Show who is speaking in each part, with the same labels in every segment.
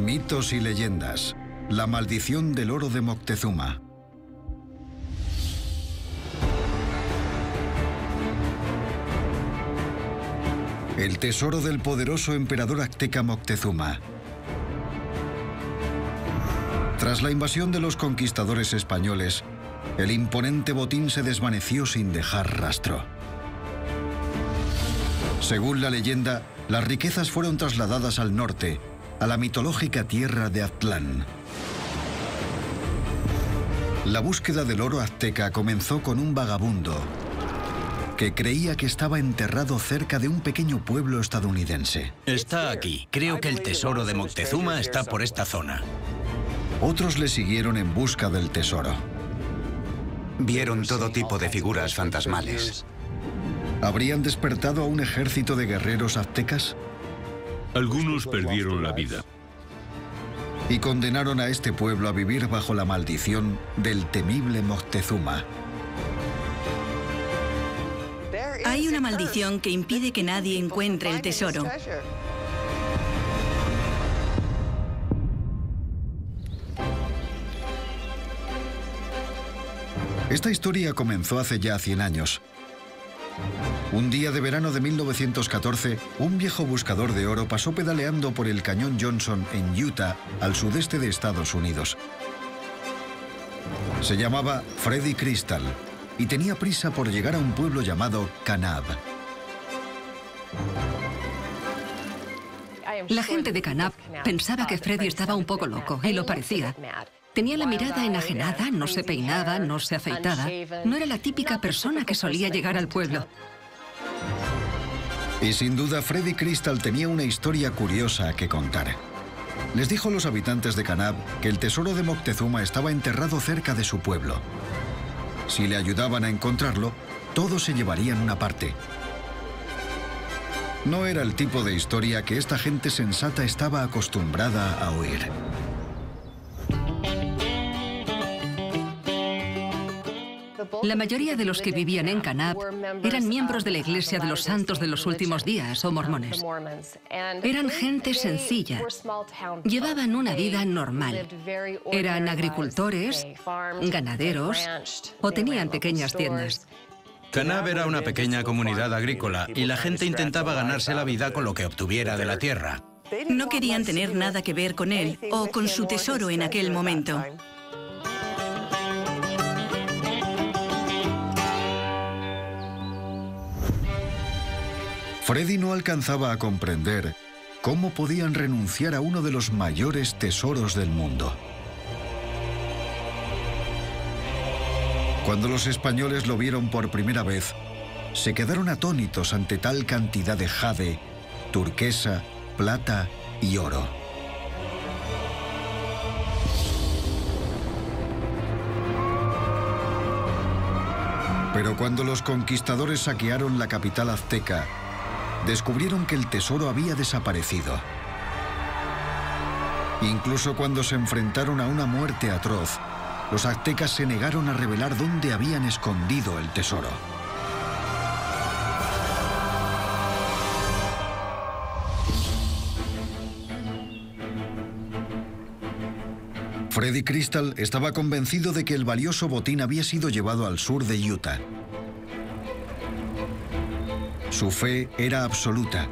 Speaker 1: Mitos y leyendas. La maldición del oro de Moctezuma. El tesoro del poderoso emperador azteca Moctezuma. Tras la invasión de los conquistadores españoles, el imponente botín se desvaneció sin dejar rastro. Según la leyenda, las riquezas fueron trasladadas al norte, a la mitológica tierra de Aztlán. La búsqueda del oro azteca comenzó con un vagabundo que creía que estaba enterrado cerca de un pequeño pueblo estadounidense.
Speaker 2: Está aquí. Creo que el tesoro de Moctezuma está por esta zona.
Speaker 1: Otros le siguieron en busca del tesoro.
Speaker 3: Vieron todo tipo de figuras fantasmales.
Speaker 1: ¿Habrían despertado a un ejército de guerreros aztecas?
Speaker 4: Algunos perdieron la vida.
Speaker 1: Y condenaron a este pueblo a vivir bajo la maldición del temible Moctezuma.
Speaker 5: Hay una maldición que impide que nadie encuentre el tesoro.
Speaker 1: Esta historia comenzó hace ya 100 años. Un día de verano de 1914, un viejo buscador de oro pasó pedaleando por el cañón Johnson en Utah, al sudeste de Estados Unidos. Se llamaba Freddy Crystal y tenía prisa por llegar a un pueblo llamado Kanab.
Speaker 6: La gente de Kanab pensaba que Freddy estaba un poco loco, y lo parecía. Tenía la mirada enajenada, no se peinaba, no se afeitaba. No era la típica persona que solía llegar al pueblo.
Speaker 1: Y sin duda, Freddy Crystal tenía una historia curiosa que contar. Les dijo a los habitantes de Kanab que el tesoro de Moctezuma estaba enterrado cerca de su pueblo. Si le ayudaban a encontrarlo, todos se llevarían una parte. No era el tipo de historia que esta gente sensata estaba acostumbrada a oír.
Speaker 6: La mayoría de los que vivían en Kanab eran miembros de la Iglesia de los Santos de los Últimos Días, o mormones. Eran gente sencilla. Llevaban una vida normal. Eran agricultores, ganaderos o tenían pequeñas tiendas.
Speaker 2: Kanab era una pequeña comunidad agrícola y la gente intentaba ganarse la vida con lo que obtuviera de la tierra.
Speaker 5: No querían tener nada que ver con él o con su tesoro en aquel momento.
Speaker 1: Freddy no alcanzaba a comprender cómo podían renunciar a uno de los mayores tesoros del mundo. Cuando los españoles lo vieron por primera vez, se quedaron atónitos ante tal cantidad de jade, turquesa, plata y oro. Pero cuando los conquistadores saquearon la capital azteca, descubrieron que el tesoro había desaparecido. Incluso cuando se enfrentaron a una muerte atroz, los aztecas se negaron a revelar dónde habían escondido el tesoro. Freddy Crystal estaba convencido de que el valioso botín había sido llevado al sur de Utah. Su fe era absoluta.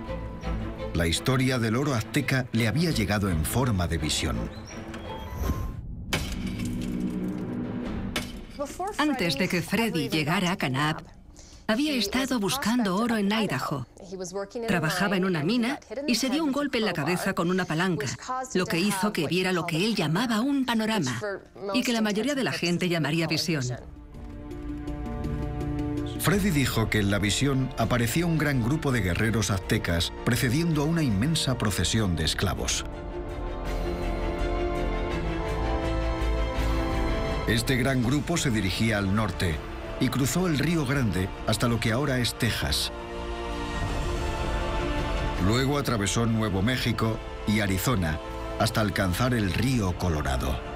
Speaker 1: La historia del oro azteca le había llegado en forma de visión.
Speaker 6: Antes de que Freddy llegara a Kanab, había estado buscando oro en Idaho. Trabajaba en una mina y se dio un golpe en la cabeza con una palanca, lo que hizo que viera lo que él llamaba un panorama y que la mayoría de la gente llamaría visión.
Speaker 1: Freddy dijo que en la visión aparecía un gran grupo de guerreros aztecas precediendo a una inmensa procesión de esclavos. Este gran grupo se dirigía al norte y cruzó el Río Grande hasta lo que ahora es Texas. Luego atravesó Nuevo México y Arizona hasta alcanzar el río Colorado.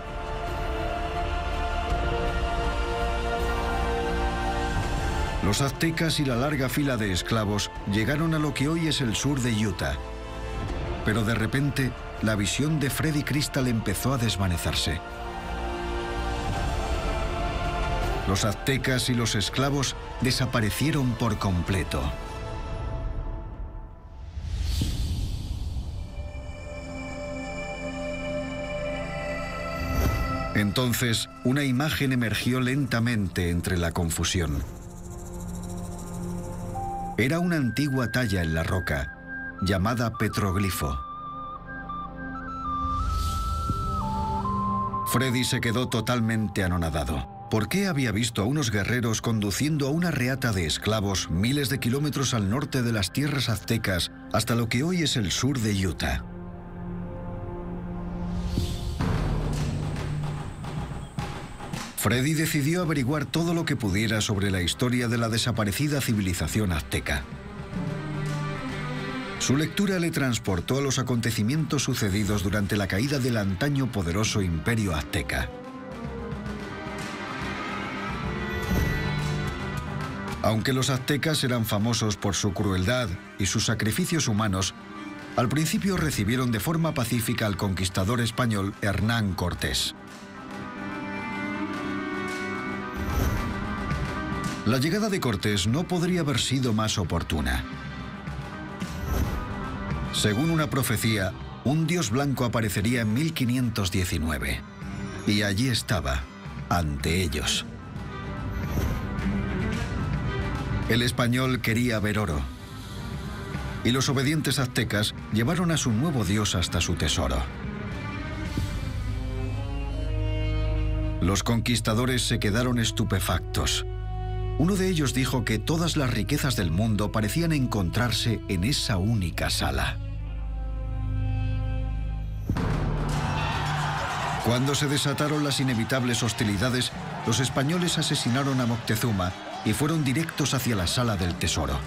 Speaker 1: Los aztecas y la larga fila de esclavos llegaron a lo que hoy es el sur de Utah. Pero de repente, la visión de Freddy Crystal empezó a desvanecerse. Los aztecas y los esclavos desaparecieron por completo. Entonces, una imagen emergió lentamente entre la confusión. Era una antigua talla en la roca, llamada petroglifo. Freddy se quedó totalmente anonadado. ¿Por qué había visto a unos guerreros conduciendo a una reata de esclavos miles de kilómetros al norte de las tierras aztecas hasta lo que hoy es el sur de Utah? Freddy decidió averiguar todo lo que pudiera sobre la historia de la desaparecida civilización azteca. Su lectura le transportó a los acontecimientos sucedidos durante la caída del antaño poderoso imperio azteca. Aunque los aztecas eran famosos por su crueldad y sus sacrificios humanos, al principio recibieron de forma pacífica al conquistador español Hernán Cortés. La llegada de Cortés no podría haber sido más oportuna. Según una profecía, un dios blanco aparecería en 1519. Y allí estaba, ante ellos. El español quería ver oro. Y los obedientes aztecas llevaron a su nuevo dios hasta su tesoro. Los conquistadores se quedaron estupefactos. Uno de ellos dijo que todas las riquezas del mundo parecían encontrarse en esa única sala. Cuando se desataron las inevitables hostilidades, los españoles asesinaron a Moctezuma y fueron directos hacia la sala del tesoro.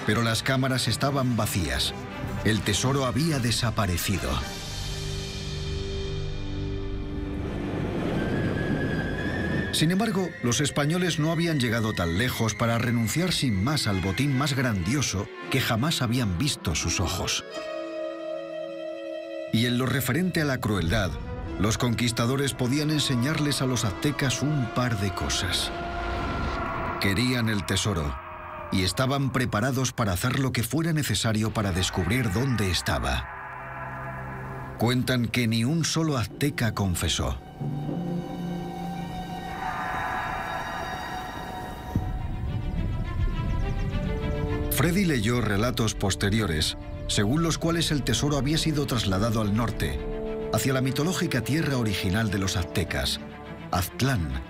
Speaker 1: Pero las cámaras estaban vacías. El tesoro había desaparecido. Sin embargo, los españoles no habían llegado tan lejos para renunciar sin más al botín más grandioso que jamás habían visto sus ojos. Y en lo referente a la crueldad, los conquistadores podían enseñarles a los aztecas un par de cosas. Querían el tesoro y estaban preparados para hacer lo que fuera necesario para descubrir dónde estaba. Cuentan que ni un solo azteca confesó. Freddy leyó relatos posteriores, según los cuales el tesoro había sido trasladado al norte, hacia la mitológica tierra original de los aztecas, Aztlán,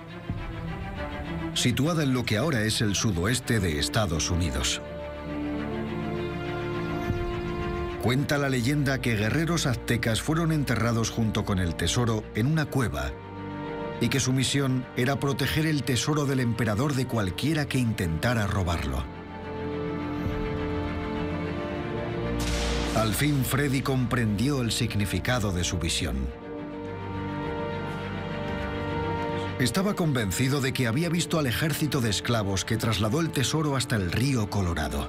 Speaker 1: situada en lo que ahora es el sudoeste de Estados Unidos. Cuenta la leyenda que guerreros aztecas fueron enterrados junto con el tesoro en una cueva y que su misión era proteger el tesoro del emperador de cualquiera que intentara robarlo. Al fin Freddy comprendió el significado de su visión. Estaba convencido de que había visto al ejército de esclavos que trasladó el tesoro hasta el río Colorado.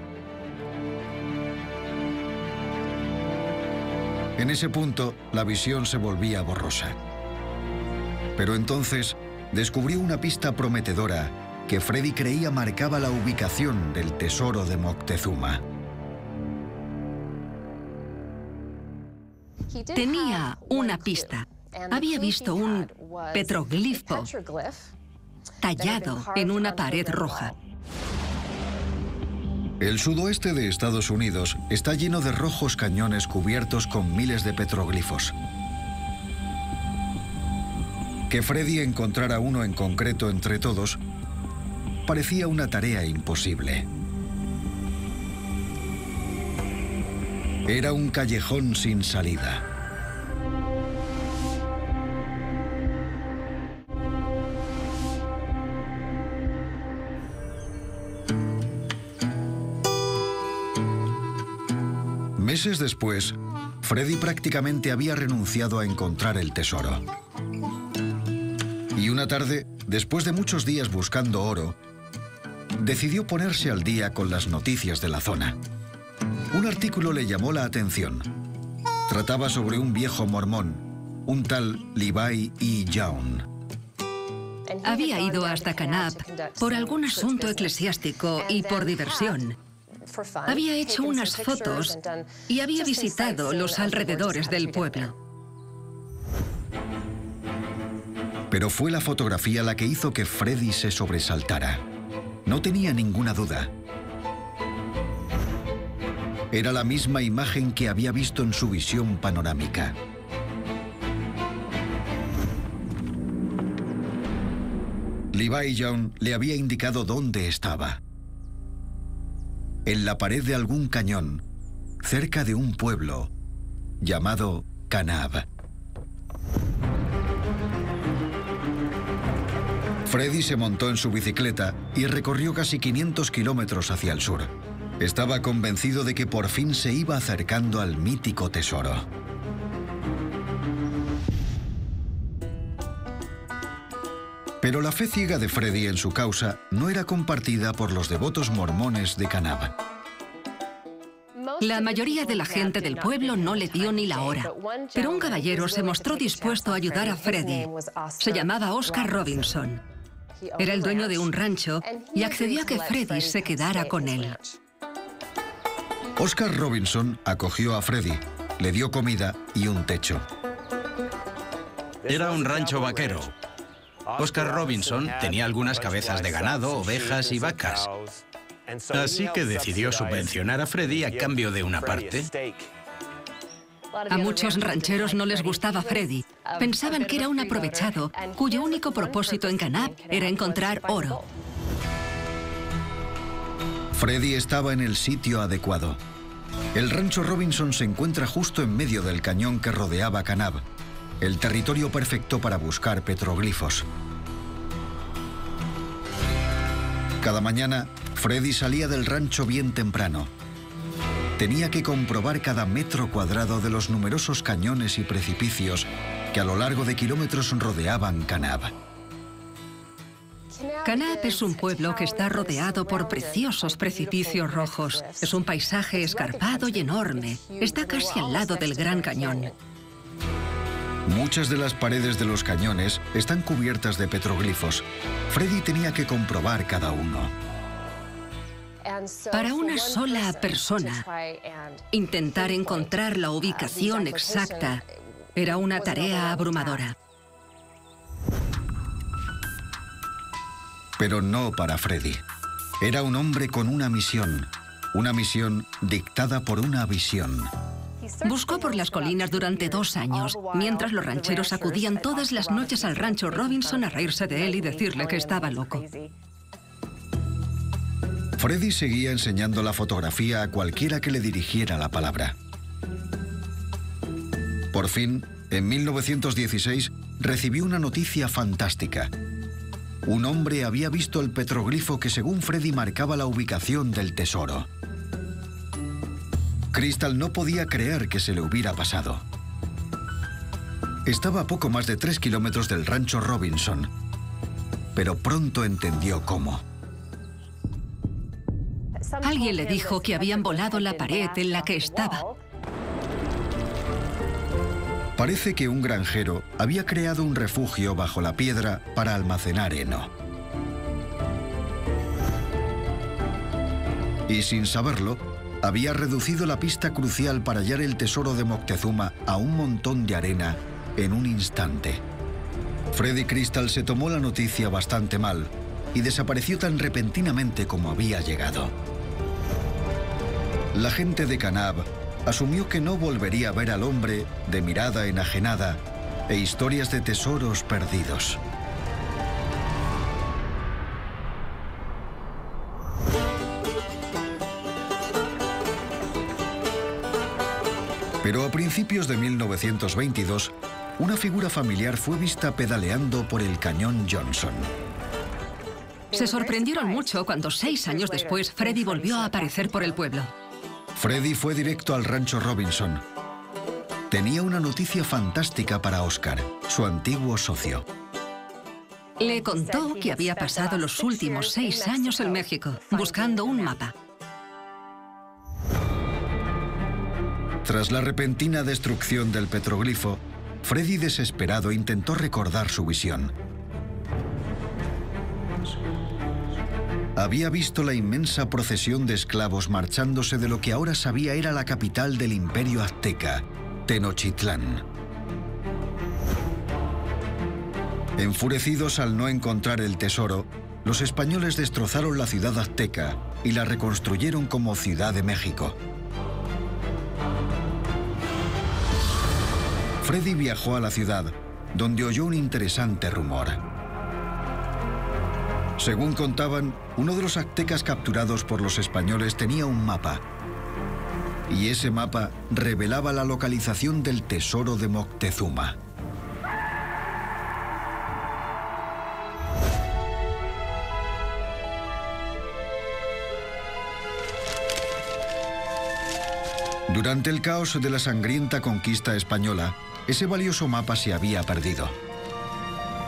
Speaker 1: En ese punto, la visión se volvía borrosa. Pero entonces descubrió una pista prometedora que Freddy creía marcaba la ubicación del tesoro de Moctezuma.
Speaker 6: Tenía una pista. Había visto un petroglifo tallado en una pared roja.
Speaker 1: El sudoeste de Estados Unidos está lleno de rojos cañones cubiertos con miles de petroglifos. Que Freddy encontrara uno en concreto entre todos parecía una tarea imposible. Era un callejón sin salida. Meses después, Freddy prácticamente había renunciado a encontrar el tesoro. Y una tarde, después de muchos días buscando oro, decidió ponerse al día con las noticias de la zona. Un artículo le llamó la atención. Trataba sobre un viejo mormón, un tal Levi E. Young.
Speaker 6: Había ido hasta Kanab por algún asunto eclesiástico y por diversión. Había hecho unas fotos y había visitado los alrededores del pueblo.
Speaker 1: Pero fue la fotografía la que hizo que Freddy se sobresaltara. No tenía ninguna duda. Era la misma imagen que había visto en su visión panorámica. Levi Young le había indicado dónde estaba. En la pared de algún cañón, cerca de un pueblo llamado Kanab. Freddy se montó en su bicicleta y recorrió casi 500 kilómetros hacia el sur. Estaba convencido de que por fin se iba acercando al mítico tesoro. Pero la fe ciega de Freddy en su causa no era compartida por los devotos mormones de Kanab.
Speaker 6: La mayoría de la gente del pueblo no le dio ni la hora, pero un caballero se mostró dispuesto a ayudar a Freddy. Se llamaba Oscar Robinson. Era el dueño de un rancho y accedió a que Freddy se quedara con él.
Speaker 1: Oscar Robinson acogió a Freddy, le dio comida y un techo.
Speaker 2: Era un rancho vaquero. Oscar Robinson tenía algunas cabezas de ganado, ovejas y vacas. Así que decidió subvencionar a Freddy a cambio de una parte.
Speaker 6: A muchos rancheros no les gustaba Freddy. Pensaban que era un aprovechado, cuyo único propósito en Kanab era encontrar oro.
Speaker 1: Freddy estaba en el sitio adecuado. El rancho Robinson se encuentra justo en medio del cañón que rodeaba Kanab, el territorio perfecto para buscar petroglifos. Cada mañana, Freddy salía del rancho bien temprano. Tenía que comprobar cada metro cuadrado de los numerosos cañones y precipicios que a lo largo de kilómetros rodeaban Kanab.
Speaker 6: Kanab es un pueblo que está rodeado por preciosos precipicios rojos. Es un paisaje escarpado y enorme. Está casi al lado del Gran Cañón.
Speaker 1: Muchas de las paredes de los cañones están cubiertas de petroglifos. Freddy tenía que comprobar cada uno.
Speaker 6: Para una sola persona, intentar encontrar la ubicación exacta era una tarea abrumadora.
Speaker 1: Pero no para Freddy. Era un hombre con una misión dictada por una visión.
Speaker 6: Buscó por las colinas durante 2 años, mientras los rancheros acudían todas las noches al rancho Robinson a reírse de él y decirle que estaba loco.
Speaker 1: Freddy seguía enseñando la fotografía a cualquiera que le dirigiera la palabra. Por fin, en 1916, recibió una noticia fantástica. Un hombre había visto el petroglifo que según Freddy marcaba la ubicación del tesoro. Crystal no podía creer que se le hubiera pasado. Estaba a poco más de 3 kilómetros del rancho Robinson, pero pronto entendió cómo.
Speaker 6: Alguien le dijo que habían volado la pared en la que estaba.
Speaker 1: Parece que un granjero había creado un refugio bajo la piedra para almacenar heno. Y sin saberlo, había reducido la pista crucial para hallar el tesoro de Moctezuma a un montón de arena en un instante. Freddy Crystal se tomó la noticia bastante mal y desapareció tan repentinamente como había llegado. La gente de Kanab asumió que no volvería a ver al hombre de mirada enajenada e historias de tesoros perdidos. Pero a principios de 1922, una figura familiar fue vista pedaleando por el cañón Johnson.
Speaker 6: Se sorprendieron mucho cuando 6 años después Freddy volvió a aparecer por el pueblo.
Speaker 1: Freddy fue directo al rancho Robinson. Tenía una noticia fantástica para Oscar, su antiguo socio.
Speaker 6: Le contó que había pasado los últimos 6 años en México, buscando un mapa.
Speaker 1: Tras la repentina destrucción del petroglifo, Freddy, desesperado, intentó recordar su visión. Había visto la inmensa procesión de esclavos marchándose de lo que ahora sabía era la capital del imperio azteca, Tenochtitlán. Enfurecidos al no encontrar el tesoro, los españoles destrozaron la ciudad azteca y la reconstruyeron como Ciudad de México. Freddy viajó a la ciudad, donde oyó un interesante rumor. Según contaban, uno de los aztecas capturados por los españoles tenía un mapa. Y ese mapa revelaba la localización del tesoro de Moctezuma. Durante el caos de la sangrienta conquista española, ese valioso mapa se había perdido.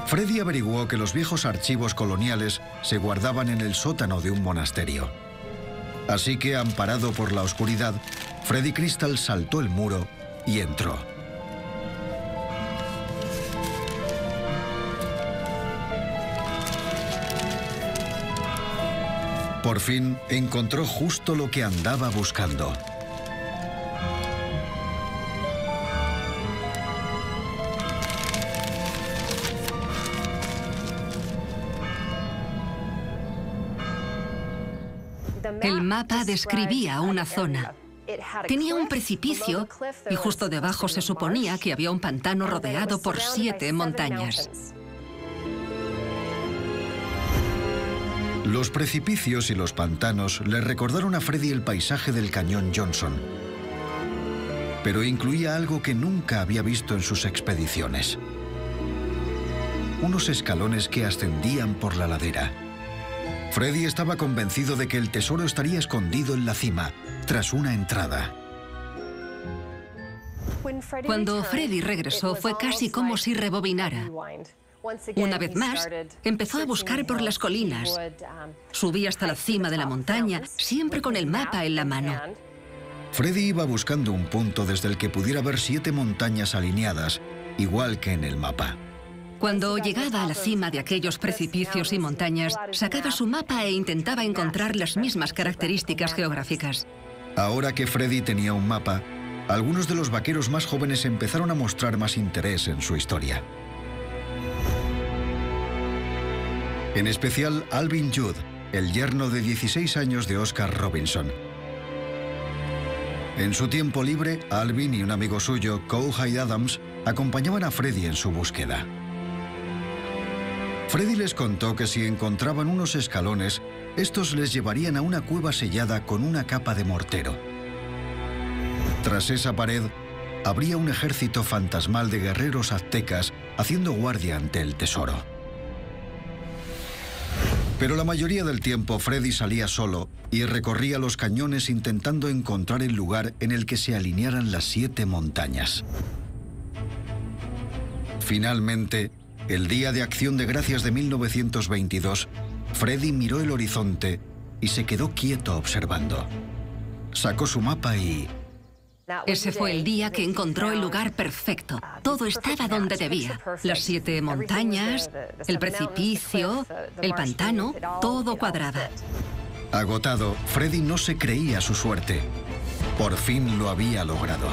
Speaker 1: Freddy averiguó que los viejos archivos coloniales se guardaban en el sótano de un monasterio. Así que, amparado por la oscuridad, Freddy Crystal saltó el muro y entró. Por fin encontró justo lo que andaba buscando.
Speaker 6: El mapa describía una zona. Tenía un precipicio y justo debajo se suponía que había un pantano rodeado por 7 montañas.
Speaker 1: Los precipicios y los pantanos le recordaron a Freddy el paisaje del cañón Johnson, pero incluía algo que nunca había visto en sus expediciones: unos escalones que ascendían por la ladera. Freddy estaba convencido de que el tesoro estaría escondido en la cima, tras una entrada.
Speaker 6: Cuando Freddy regresó, fue casi como si rebobinara. Una vez más, empezó a buscar por las colinas. Subí hasta la cima de la montaña, siempre con el mapa en la mano.
Speaker 1: Freddy iba buscando un punto desde el que pudiera ver 7 montañas alineadas, igual que en el mapa.
Speaker 6: Cuando llegaba a la cima de aquellos precipicios y montañas, sacaba su mapa e intentaba encontrar las mismas características geográficas.
Speaker 1: Ahora que Freddy tenía un mapa, algunos de los vaqueros más jóvenes empezaron a mostrar más interés en su historia. En especial Alvin Judd, el yerno de 16 años de Oscar Robinson. En su tiempo libre, Alvin y un amigo suyo, Cowhide Adams, acompañaban a Freddy en su búsqueda. Freddy les contó que si encontraban unos escalones, estos les llevarían a una cueva sellada con una capa de mortero. Tras esa pared, habría un ejército fantasmal de guerreros aztecas haciendo guardia ante el tesoro. Pero la mayoría del tiempo Freddy salía solo y recorría los cañones intentando encontrar el lugar en el que se alinearan las 7 montañas. Finalmente, el día de Acción de Gracias de 1922, Freddy miró el horizonte y se quedó quieto observando. Sacó su mapa y...
Speaker 6: Ese fue el día que encontró el lugar perfecto. Todo estaba donde debía. Las 7 montañas, el precipicio, el pantano, todo cuadraba.
Speaker 1: Agotado, Freddy no se creía su suerte. Por fin lo había logrado.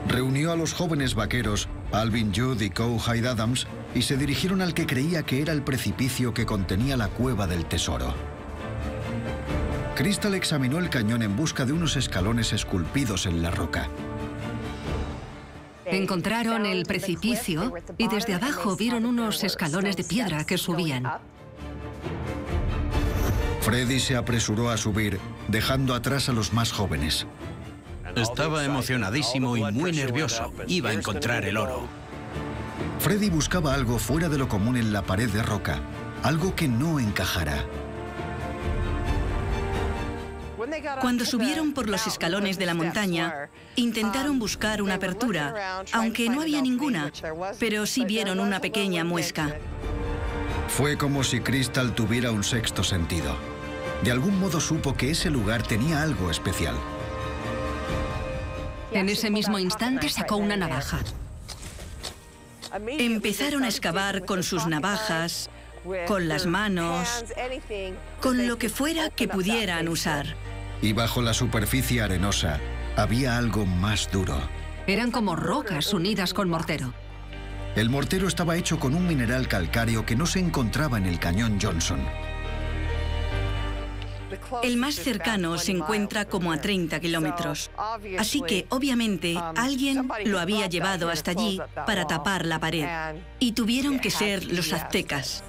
Speaker 1: Reunió a los jóvenes vaqueros, Alvin Judd y Cowhide Adams, y se dirigieron al que creía que era el precipicio que contenía la cueva del tesoro. Crystal examinó el cañón en busca de unos escalones esculpidos en la roca.
Speaker 6: Encontraron el precipicio y desde abajo vieron unos escalones de piedra que subían.
Speaker 1: Freddy se apresuró a subir, dejando atrás a los más jóvenes.
Speaker 2: Estaba emocionadísimo y muy nervioso. Iba a encontrar el oro.
Speaker 1: Freddy buscaba algo fuera de lo común en la pared de roca, algo que no encajara.
Speaker 5: Cuando subieron por los escalones de la montaña, intentaron buscar una apertura, aunque no había ninguna, pero sí vieron una pequeña muesca.
Speaker 1: Fue como si Crystal tuviera un sexto sentido. De algún modo supo que ese lugar tenía algo especial.
Speaker 6: En ese mismo instante sacó una navaja.
Speaker 5: Empezaron a excavar con sus navajas, con las manos, con lo que fuera que pudieran usar.
Speaker 1: Y bajo la superficie arenosa había algo más duro.
Speaker 6: Eran como rocas unidas con mortero.
Speaker 1: El mortero estaba hecho con un mineral calcáreo que no se encontraba en el cañón Johnson.
Speaker 5: El más cercano se encuentra como a 30 kilómetros. Así que, obviamente, alguien lo había llevado hasta allí para tapar la pared. Y tuvieron que ser los aztecas.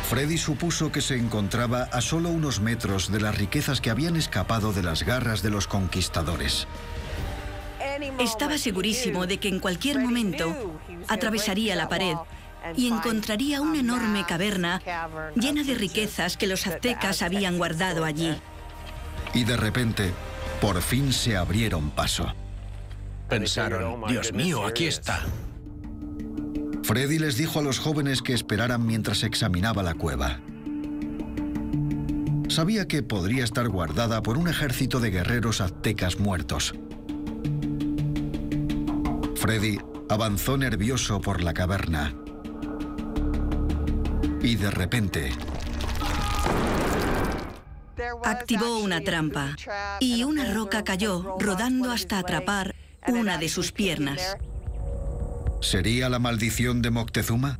Speaker 1: Freddy supuso que se encontraba a solo unos metros de las riquezas que habían escapado de las garras de los conquistadores.
Speaker 5: Estaba segurísimo de que en cualquier momento atravesaría la pared y encontraría una enorme caverna llena de riquezas que los aztecas habían guardado allí.
Speaker 1: Y de repente, por fin se abrieron paso.
Speaker 2: Pensaron, Dios mío, aquí está.
Speaker 1: Freddy les dijo a los jóvenes que esperaran mientras examinaba la cueva. Sabía que podría estar guardada por un ejército de guerreros aztecas muertos. Freddy avanzó nervioso por la caverna. Y de repente
Speaker 5: activó una trampa y una roca cayó rodando hasta atrapar una de sus piernas.
Speaker 1: ¿Sería la maldición de Moctezuma?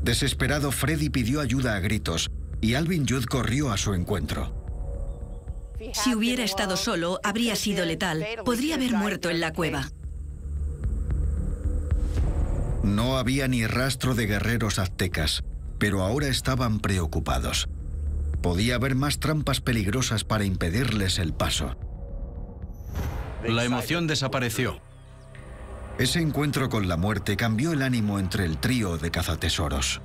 Speaker 1: Desesperado, Freddy pidió ayuda a gritos y Alvin Judd corrió a su encuentro.
Speaker 5: Si hubiera estado solo, habría sido letal. Podría haber muerto en la cueva.
Speaker 1: No había ni rastro de guerreros aztecas, pero ahora estaban preocupados. Podía haber más trampas peligrosas para impedirles el paso.
Speaker 2: La emoción desapareció.
Speaker 1: Ese encuentro con la muerte cambió el ánimo entre el trío de cazatesoros.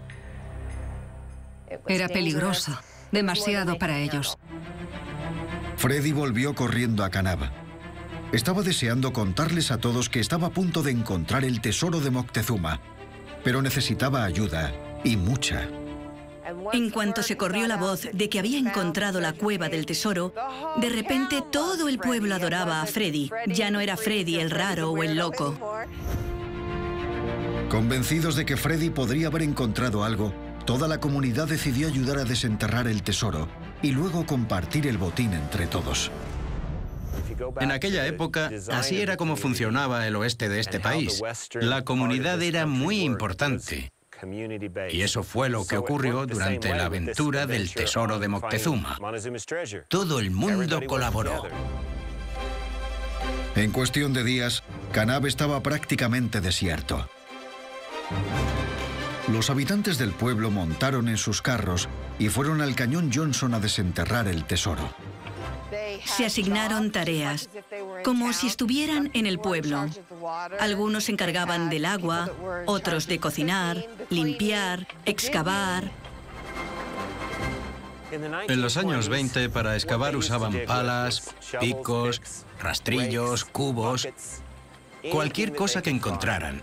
Speaker 6: Era peligroso, demasiado para ellos.
Speaker 1: Freddy volvió corriendo a Kanab. Estaba deseando contarles a todos que estaba a punto de encontrar el tesoro de Moctezuma, pero necesitaba ayuda, y mucha.
Speaker 5: En cuanto se corrió la voz de que había encontrado la cueva del tesoro, de repente todo el pueblo adoraba a Freddy. Ya no era Freddy el raro o el loco.
Speaker 1: Convencidos de que Freddy podría haber encontrado algo, toda la comunidad decidió ayudar a desenterrar el tesoro y luego compartir el botín entre todos.
Speaker 2: En aquella época, así era como funcionaba el oeste de este país. La comunidad era muy importante. Y eso fue lo que ocurrió durante la aventura del tesoro de Moctezuma. Todo el mundo colaboró.
Speaker 1: En cuestión de días, Kanab estaba prácticamente desierto. Los habitantes del pueblo montaron en sus carros y fueron al cañón Johnson a desenterrar el tesoro.
Speaker 5: Se asignaron tareas, como si estuvieran en el pueblo. Algunos se encargaban del agua, otros de cocinar, limpiar, excavar.
Speaker 2: En los años 20, para excavar usaban palas, picos, rastrillos, cubos, cualquier cosa que encontraran.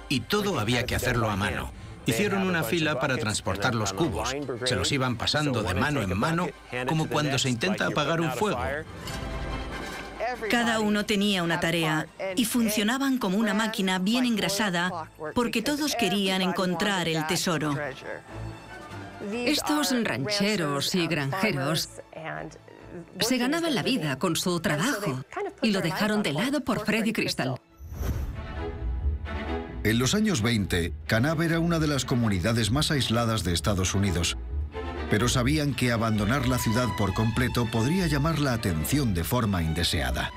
Speaker 2: Y todo había que hacerlo a mano. Hicieron una fila para transportar los cubos. Se los iban pasando de mano en mano, como cuando se intenta apagar un fuego.
Speaker 5: Cada uno tenía una tarea y funcionaban como una máquina bien engrasada porque todos querían encontrar el tesoro.
Speaker 6: Estos rancheros y granjeros se ganaban la vida con su trabajo y lo dejaron de lado por Freddy Crystal.
Speaker 1: En los años 20, Kanab era una de las comunidades más aisladas de Estados Unidos, pero sabían que abandonar la ciudad por completo podría llamar la atención de forma indeseada.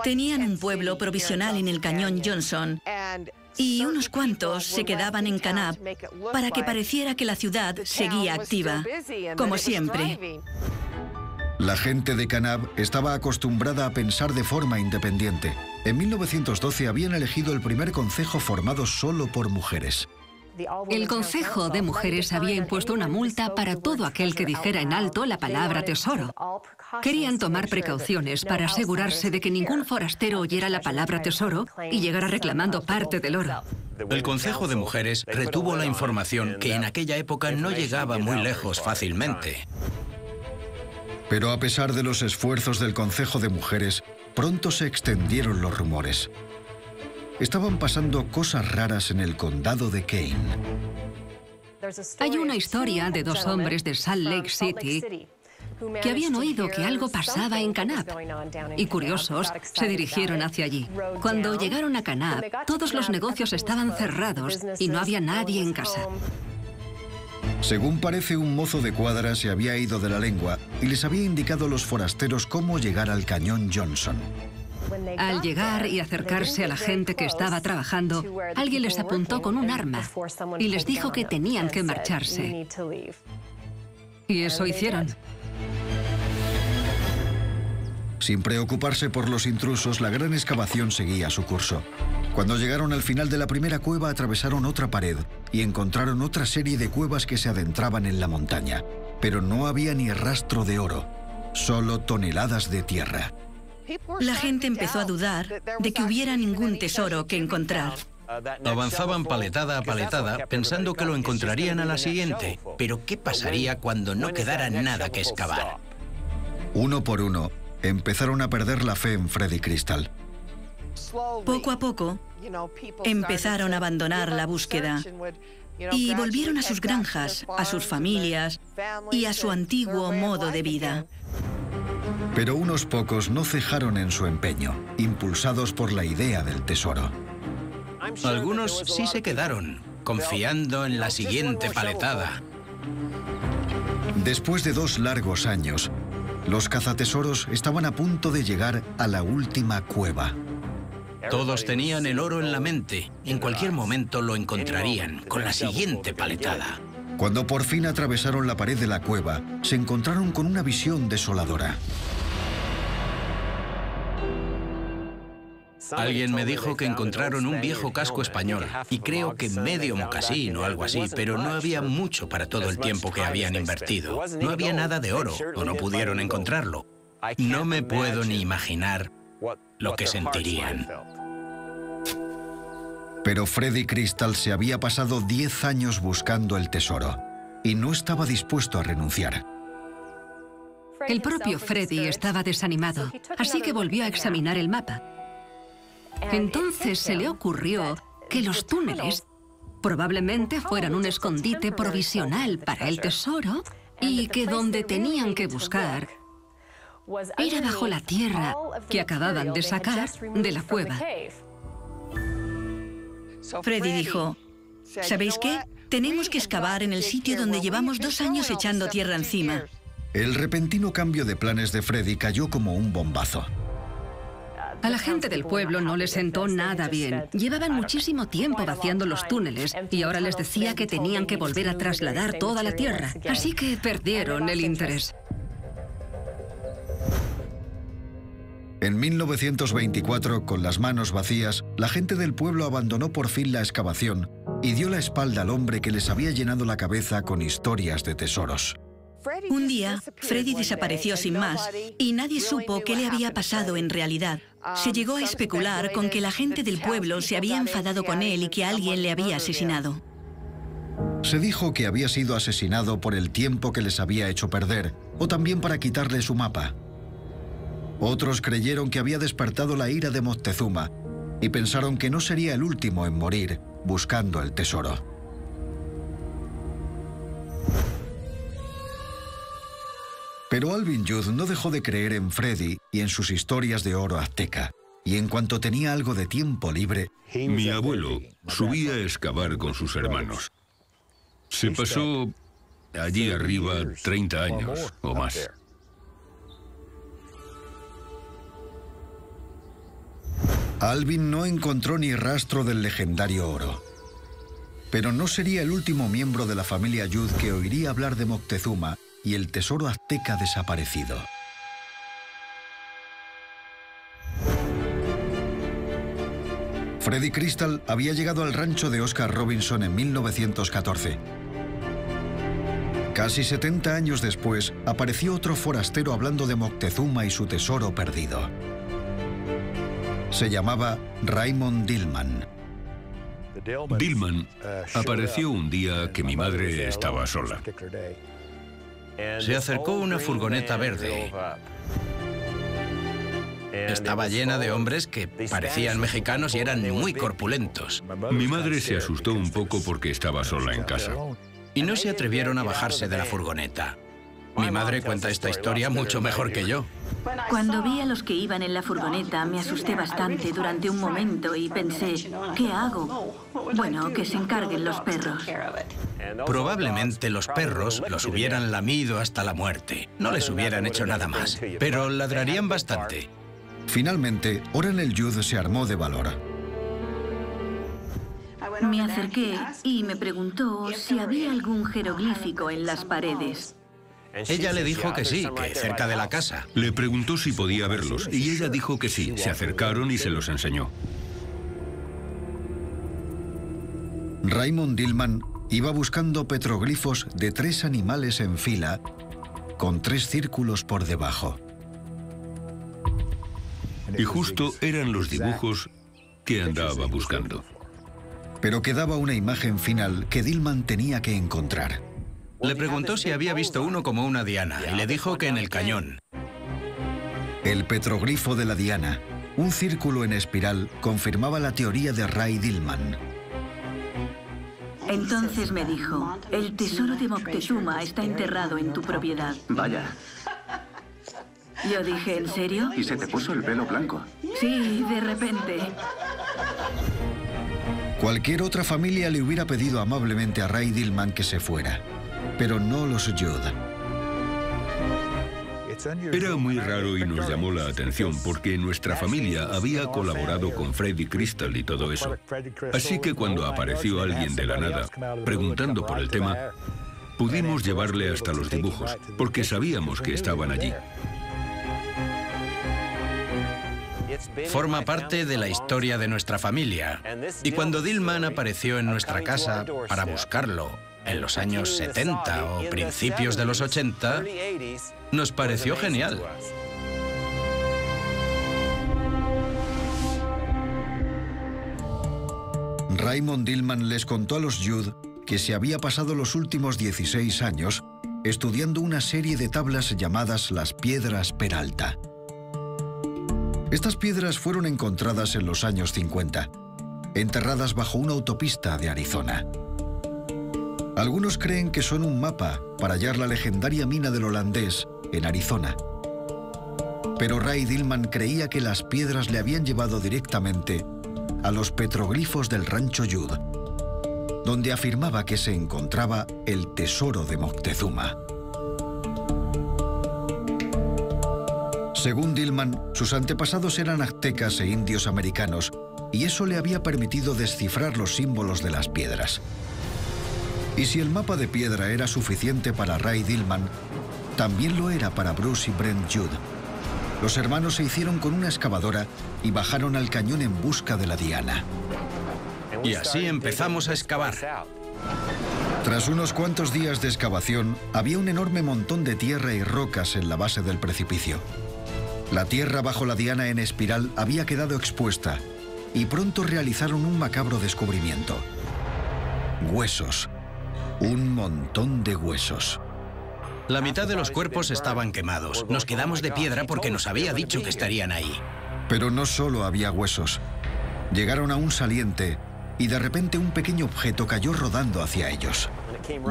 Speaker 5: Tenían un pueblo provisional en el cañón Johnson y unos cuantos se quedaban en Kanab para que pareciera que la ciudad seguía activa, como siempre.
Speaker 1: La gente de Kanab estaba acostumbrada a pensar de forma independiente. En 1912 habían elegido el primer concejo formado solo por mujeres.
Speaker 6: El Consejo de Mujeres había impuesto una multa para todo aquel que dijera en alto la palabra tesoro. Querían tomar precauciones para asegurarse de que ningún forastero oyera la palabra tesoro y llegara reclamando parte del oro.
Speaker 2: El Consejo de Mujeres retuvo la información que en aquella época no llegaba muy lejos fácilmente.
Speaker 1: Pero a pesar de los esfuerzos del Consejo de Mujeres, pronto se extendieron los rumores. Estaban pasando cosas raras en el condado de Kane.
Speaker 6: Hay una historia de dos hombres de Salt Lake City que habían oído que algo pasaba en Kanab y, curiosos, se dirigieron hacia allí. Cuando llegaron a Kanab, todos los negocios estaban cerrados y no había nadie en casa.
Speaker 1: Según parece, un mozo de cuadra se había ido de la lengua y les había indicado a los forasteros cómo llegar al cañón Johnson.
Speaker 6: Al llegar y acercarse a la gente que estaba trabajando, alguien les apuntó con un arma y les dijo que tenían que marcharse. Y eso hicieron.
Speaker 1: Sin preocuparse por los intrusos, la gran excavación seguía su curso. Cuando llegaron al final de la primera cueva, atravesaron otra pared y encontraron otra serie de cuevas que se adentraban en la montaña. Pero no había ni rastro de oro, solo toneladas de tierra.
Speaker 5: La gente empezó a dudar de que hubiera ningún tesoro que encontrar.
Speaker 2: Avanzaban paletada a paletada pensando que lo encontrarían a la siguiente. Pero ¿qué pasaría cuando no quedara nada que excavar?
Speaker 1: Uno por uno, empezaron a perder la fe en Freddy Crystal.
Speaker 5: Poco a poco, empezaron a abandonar la búsqueda y volvieron a sus granjas, a sus familias y a su antiguo modo de vida.
Speaker 1: Pero unos pocos no cejaron en su empeño, impulsados por la idea del tesoro.
Speaker 2: Algunos sí se quedaron, confiando en la siguiente paletada.
Speaker 1: Después de 2 largos años, los cazatesoros estaban a punto de llegar a la última cueva.
Speaker 2: Todos tenían el oro en la mente. En cualquier momento lo encontrarían con la siguiente paletada.
Speaker 1: Cuando por fin atravesaron la pared de la cueva, se encontraron con una visión desoladora.
Speaker 2: Alguien me dijo que encontraron un viejo casco español y creo que medio mocasín o algo así, pero no había mucho para todo el tiempo que habían invertido. No había nada de oro, o no pudieron encontrarlo. No me puedo ni imaginar lo que sentirían.
Speaker 1: Pero Freddy Crystal se había pasado 10 años buscando el tesoro y no estaba dispuesto a renunciar.
Speaker 6: El propio Freddy estaba desanimado, así que volvió a examinar el mapa. Entonces se le ocurrió que los túneles probablemente fueran un escondite provisional para el tesoro y que donde tenían que buscar era bajo la tierra que acababan de sacar de la cueva.
Speaker 5: Freddy dijo, ¿sabéis qué? Tenemos que excavar en el sitio donde llevamos 2 años echando tierra encima.
Speaker 1: El repentino cambio de planes de Freddy cayó como un bombazo.
Speaker 6: A la gente del pueblo no les sentó nada bien. Llevaban muchísimo tiempo vaciando los túneles y ahora les decía que tenían que volver a trasladar toda la tierra. Así que perdieron el interés.
Speaker 1: En 1924, con las manos vacías, la gente del pueblo abandonó por fin la excavación y dio la espalda al hombre que les había llenado la cabeza con historias de tesoros.
Speaker 5: Un día, Freddy desapareció sin más y nadie supo qué le había pasado en realidad. Se llegó a especular con que la gente del pueblo se había enfadado con él y que alguien le había asesinado.
Speaker 1: Se dijo que había sido asesinado por el tiempo que les había hecho perder, o también para quitarle su mapa. Otros creyeron que había despertado la ira de Moctezuma y pensaron que no sería el último en morir buscando el tesoro. Pero Alvin Youth no dejó de creer en Freddy y en sus historias de oro azteca. Y en cuanto tenía algo de tiempo libre...
Speaker 4: Mi abuelo subía a excavar con sus hermanos. Se pasó allí arriba 30 años o más.
Speaker 1: Alvin no encontró ni rastro del legendario oro. Pero no sería el último miembro de la familia Youth que oiría hablar de Moctezuma y el tesoro azteca desaparecido. Freddy Crystal había llegado al rancho de Oscar Robinson en 1914. Casi 70 años después, apareció otro forastero hablando de Moctezuma y su tesoro perdido. Se llamaba Raymond Dillman.
Speaker 4: Dillman apareció un día que mi madre estaba sola.
Speaker 2: Se acercó una furgoneta verde. Estaba llena de hombres que parecían mexicanos y eran muy corpulentos.
Speaker 4: Mi madre se asustó un poco porque estaba sola en casa.
Speaker 2: Y no se atrevieron a bajarse de la furgoneta. Mi madre cuenta esta historia mucho mejor que yo.
Speaker 5: Cuando vi a los que iban en la furgoneta, me asusté bastante durante un momento y pensé, ¿qué hago? Bueno, que se encarguen los perros.
Speaker 2: Probablemente los perros los hubieran lamido hasta la muerte. No les hubieran hecho nada más, pero ladrarían bastante.
Speaker 1: Finalmente, Oren el Yud se armó de valor.
Speaker 5: Me acerqué y me preguntó si había algún jeroglífico en las paredes.
Speaker 2: Ella le dijo que sí, que cerca de la casa.
Speaker 4: Le preguntó si podía verlos y ella dijo que sí. Se acercaron y se los enseñó.
Speaker 1: Raymond Dillman iba buscando petroglifos de 3 animales en fila, con 3 círculos por debajo.
Speaker 4: Y justo eran los dibujos que andaba buscando.
Speaker 1: Pero quedaba una imagen final que Dillman tenía que encontrar.
Speaker 2: Le preguntó si había visto uno como una diana y le dijo que en el cañón.
Speaker 1: El petroglifo de la diana, un círculo en espiral, confirmaba la teoría de Ray Dillman.
Speaker 5: Entonces me dijo, el tesoro de Moctezuma está enterrado en tu propiedad.
Speaker 7: Vaya.
Speaker 5: Yo dije, ¿en serio?
Speaker 7: ¿Y se te puso el pelo blanco?
Speaker 5: Sí, de repente.
Speaker 1: Cualquier otra familia le hubiera pedido amablemente a Ray Dillman que se fuera, pero no los Yud.
Speaker 4: Era muy raro y nos llamó la atención porque nuestra familia había colaborado con Freddy Crystal y todo eso. Así que cuando apareció alguien de la nada preguntando por el tema, pudimos llevarle hasta los dibujos porque sabíamos que estaban allí.
Speaker 2: Forma parte de la historia de nuestra familia. Y cuando Dillman apareció en nuestra casa para buscarlo en los años 70 o principios de los 80, nos pareció genial.
Speaker 1: Raymond Dillman les contó a los Yud que se había pasado los últimos 16 años estudiando una serie de tablas llamadas las Piedras Peralta. Estas piedras fueron encontradas en los años 50, enterradas bajo una autopista de Arizona. Algunos creen que son un mapa para hallar la legendaria mina del holandés en Arizona. Pero Ray Dillman creía que las piedras le habían llevado directamente a los petroglifos del rancho Yud, donde afirmaba que se encontraba el tesoro de Moctezuma. Según Dillman, sus antepasados eran aztecas e indios americanos, y eso le había permitido descifrar los símbolos de las piedras. Y si el mapa de piedra era suficiente para Ray Dillman, también lo era para Bruce y Brent Yud. Los hermanos se hicieron con una excavadora y bajaron al cañón en busca de la diana.
Speaker 2: Y así empezamos a excavar.
Speaker 1: Tras unos cuantos días de excavación, había un enorme montón de tierra y rocas en la base del precipicio. La tierra bajo la diana en espiral había quedado expuesta y pronto realizaron un macabro descubrimiento. Huesos. Un montón de huesos.
Speaker 2: La mitad de los cuerpos estaban quemados. Nos quedamos de piedra porque nos había dicho que estarían ahí.
Speaker 1: Pero no solo había huesos. Llegaron a un saliente y de repente un pequeño objeto cayó rodando hacia ellos.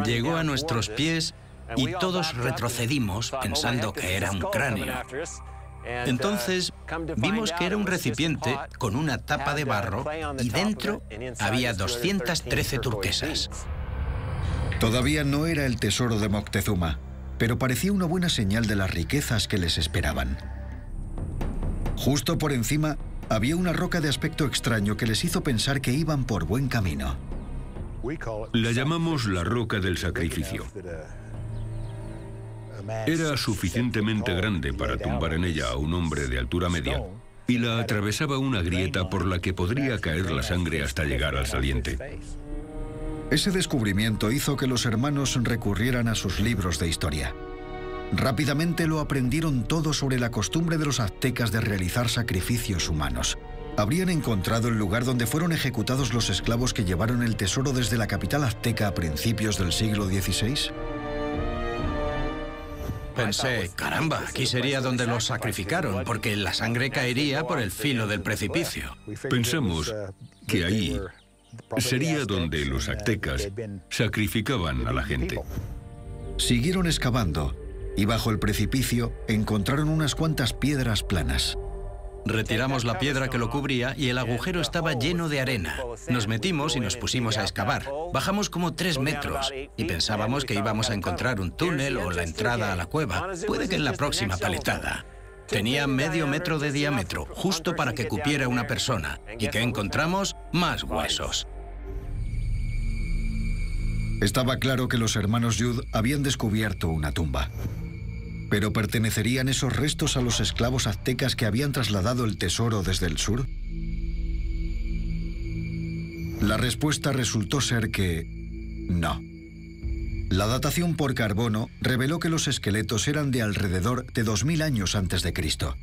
Speaker 2: Llegó a nuestros pies y todos retrocedimos pensando que era un cráneo. Entonces vimos que era un recipiente con una tapa de barro y dentro había 213 turquesas.
Speaker 1: Todavía no era el tesoro de Moctezuma, pero parecía una buena señal de las riquezas que les esperaban. Justo por encima había una roca de aspecto extraño que les hizo pensar que iban por buen camino.
Speaker 4: La llamamos la roca del sacrificio. Era suficientemente grande para tumbar en ella a un hombre de altura media y la atravesaba una grieta por la que podría caer la sangre hasta llegar al saliente.
Speaker 1: Ese descubrimiento hizo que los hermanos recurrieran a sus libros de historia. Rápidamente lo aprendieron todo sobre la costumbre de los aztecas de realizar sacrificios humanos. ¿Habrían encontrado el lugar donde fueron ejecutados los esclavos que llevaron el tesoro desde la capital azteca a principios del siglo XVI?
Speaker 2: Pensé, caramba, aquí sería donde los sacrificaron, porque la sangre caería por el filo del precipicio.
Speaker 4: Pensamos que ahí sería donde los aztecas sacrificaban a la gente.
Speaker 1: Siguieron excavando y bajo el precipicio encontraron unas cuantas piedras planas.
Speaker 2: Retiramos la piedra que lo cubría y el agujero estaba lleno de arena. Nos metimos y nos pusimos a excavar. Bajamos como 3 metros y pensábamos que íbamos a encontrar un túnel o la entrada a la cueva. Puede que en la próxima paletada. Tenía medio metro de diámetro, justo para que cupiera una persona. ¿Y qué encontramos? Más huesos.
Speaker 1: Estaba claro que los hermanos Yud habían descubierto una tumba. ¿Pero pertenecerían esos restos a los esclavos aztecas que habían trasladado el tesoro desde el sur? La respuesta resultó ser que no. La datación por carbono reveló que los esqueletos eran de alrededor de 2000 años antes de Cristo.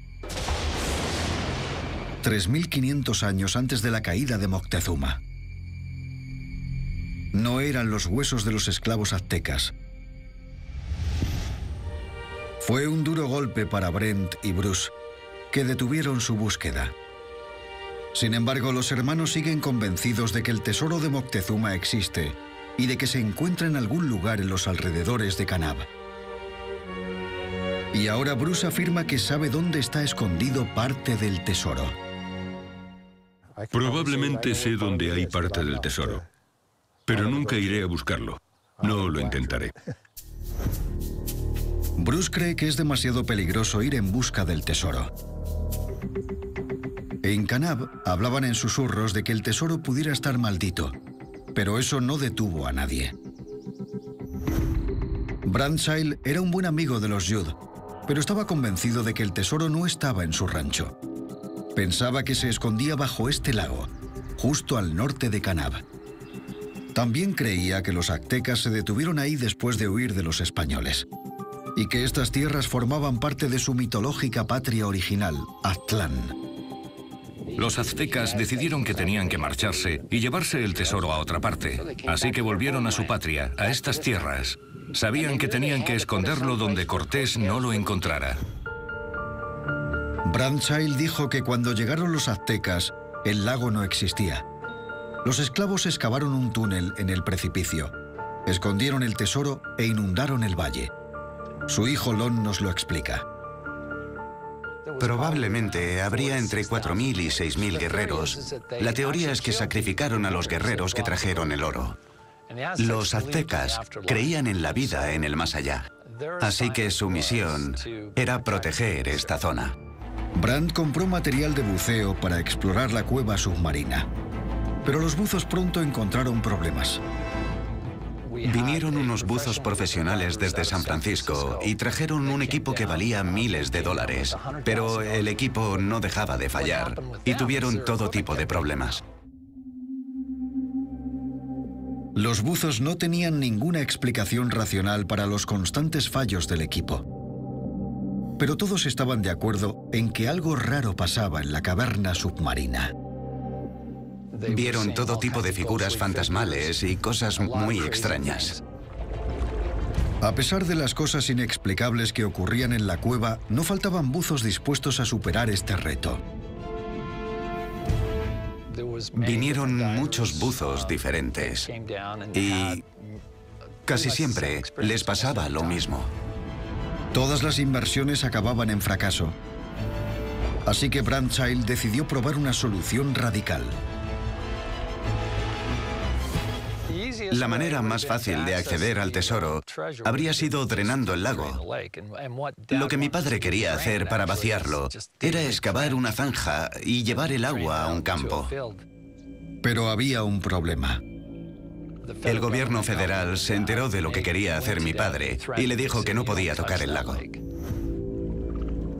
Speaker 1: 3500 años antes de la caída de Moctezuma. No eran los huesos de los esclavos aztecas. Fue un duro golpe para Brent y Bruce, que detuvieron su búsqueda. Sin embargo, los hermanos siguen convencidos de que el tesoro de Moctezuma existe y de que se encuentra en algún lugar en los alrededores de Kanab. Y ahora Bruce afirma que sabe dónde está escondido parte del tesoro.
Speaker 4: Probablemente sé dónde hay parte del tesoro, pero nunca iré a buscarlo. No lo intentaré.
Speaker 1: Bruce cree que es demasiado peligroso ir en busca del tesoro. En Kanab hablaban en susurros de que el tesoro pudiera estar maldito, pero eso no detuvo a nadie. Brandsile era un buen amigo de los Yud, pero estaba convencido de que el tesoro no estaba en su rancho. Pensaba que se escondía bajo este lago, justo al norte de Kanab. También creía que los aztecas se detuvieron ahí después de huir de los españoles, y que estas tierras formaban parte de su mitológica patria original, Aztlán.
Speaker 7: Los aztecas decidieron que tenían que marcharse y llevarse el tesoro a otra parte, así que volvieron a su patria, a estas tierras. Sabían que tenían que esconderlo donde Cortés no lo encontrara.
Speaker 1: Brandsile dijo que cuando llegaron los aztecas, el lago no existía. Los esclavos excavaron un túnel en el precipicio, escondieron el tesoro e inundaron el valle. Su hijo Lon nos lo explica.
Speaker 3: Probablemente habría entre 4.000 y 6.000 guerreros. La teoría es que sacrificaron a los guerreros que trajeron el oro. Los aztecas creían en la vida en el más allá, así que su misión era proteger esta zona.
Speaker 1: Brand compró material de buceo para explorar la cueva submarina, pero los buzos pronto encontraron problemas.
Speaker 3: Vinieron unos buzos profesionales desde San Francisco y trajeron un equipo que valía miles de dólares, pero el equipo no dejaba de fallar y tuvieron todo tipo de problemas.
Speaker 1: Los buzos no tenían ninguna explicación racional para los constantes fallos del equipo, pero todos estaban de acuerdo en que algo raro pasaba en la caverna submarina.
Speaker 3: Vieron todo tipo de figuras fantasmales y cosas muy extrañas.
Speaker 1: A pesar de las cosas inexplicables que ocurrían en la cueva, no faltaban buzos dispuestos a superar este reto.
Speaker 3: Vinieron muchos buzos diferentes y casi siempre les pasaba lo mismo.
Speaker 1: Todas las inversiones acababan en fracaso. Así que Brandsile decidió probar una solución radical.
Speaker 3: La manera más fácil de acceder al tesoro habría sido drenando el lago. Lo que mi padre quería hacer para vaciarlo era excavar una zanja y llevar el agua a un campo.
Speaker 1: Pero había un problema.
Speaker 3: El gobierno federal se enteró de lo que quería hacer mi padre y le dijo que no podía tocar el lago.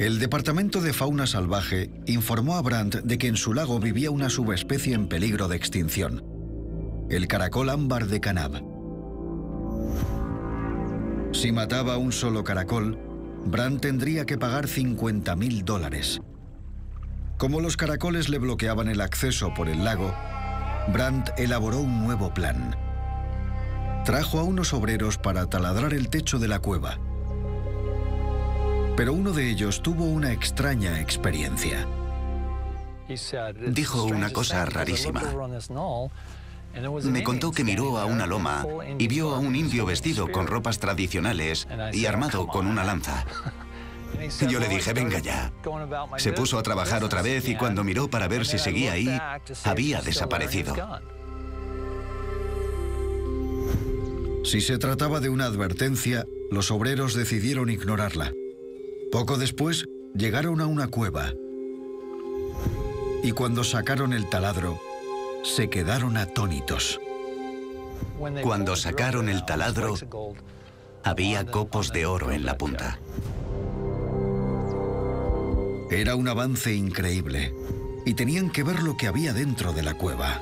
Speaker 1: El Departamento de Fauna Salvaje informó a Brandt de que en su lago vivía una subespecie en peligro de extinción, el caracol ámbar de Kanab. Si mataba a un solo caracol, Brandt tendría que pagar $50.000. Como los caracoles le bloqueaban el acceso por el lago, Brandt elaboró un nuevo plan. Trajo a unos obreros para taladrar el techo de la cueva. Pero uno de ellos tuvo una extraña experiencia.
Speaker 3: Dijo una cosa rarísima. Me contó que miró a una loma y vio a un indio vestido con ropas tradicionales y armado con una lanza. Yo le dije, venga ya. Se puso a trabajar otra vez y cuando miró para ver si seguía ahí, había desaparecido.
Speaker 1: Si se trataba de una advertencia, los obreros decidieron ignorarla. Poco después, llegaron a una cueva. Y cuando sacaron el taladro, se quedaron atónitos.
Speaker 3: Cuando sacaron el taladro, había copos de oro en la punta.
Speaker 1: Era un avance increíble, y tenían que ver lo que había dentro de la cueva.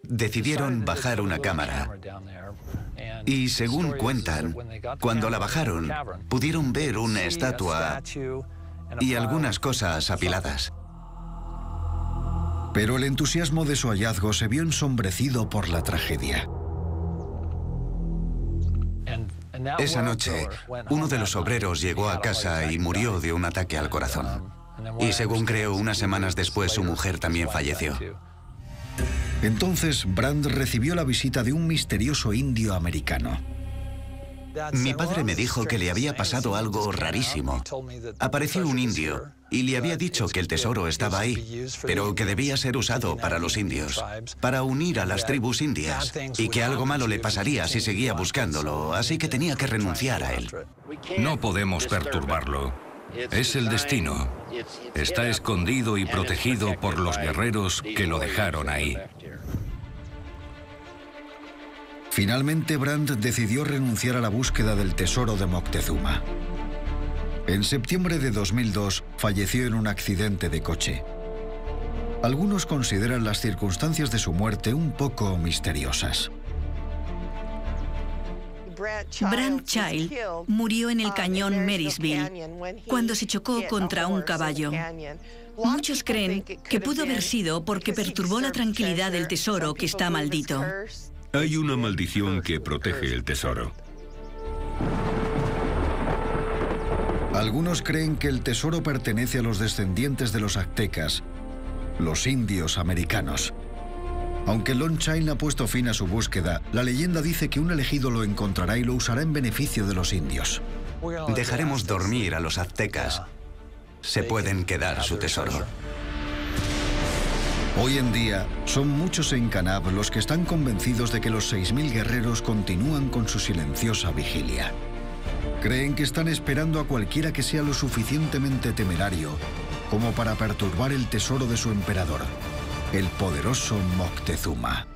Speaker 3: Decidieron bajar una cámara. Y según cuentan, cuando la bajaron, pudieron ver una estatua y algunas cosas apiladas.
Speaker 1: Pero el entusiasmo de su hallazgo se vio ensombrecido por la tragedia.
Speaker 3: Esa noche, uno de los obreros llegó a casa y murió de un ataque al corazón. Y según creo, unas semanas después su mujer también falleció.
Speaker 1: Entonces, Brandt recibió la visita de un misterioso indio americano.
Speaker 3: Mi padre me dijo que le había pasado algo rarísimo. Apareció un indio y le había dicho que el tesoro estaba ahí, pero que debía ser usado para los indios, para unir a las tribus indias, y que algo malo le pasaría si seguía buscándolo, así que tenía que renunciar a él.
Speaker 7: No podemos perturbarlo. Es el destino. Está escondido y protegido por los guerreros que lo dejaron ahí.
Speaker 1: Finalmente, Brandt decidió renunciar a la búsqueda del tesoro de Moctezuma. En septiembre de 2002, falleció en un accidente de coche. Algunos consideran las circunstancias de su muerte un poco misteriosas.
Speaker 5: Brandt Child murió en el cañón Marysville cuando se chocó contra un caballo. Muchos creen que pudo haber sido porque perturbó la tranquilidad del tesoro que está maldito.
Speaker 4: Hay una maldición que protege el tesoro.
Speaker 1: Algunos creen que el tesoro pertenece a los descendientes de los aztecas, los indios americanos. Aunque Lon Chaney ha puesto fin a su búsqueda, la leyenda dice que un elegido lo encontrará y lo usará en beneficio de los indios.
Speaker 3: Dejaremos dormir a los aztecas. Se pueden quedar su tesoro.
Speaker 1: Hoy en día, son muchos en Kanab los que están convencidos de que los 6.000 guerreros continúan con su silenciosa vigilia. Creen que están esperando a cualquiera que sea lo suficientemente temerario como para perturbar el tesoro de su emperador, el poderoso Moctezuma.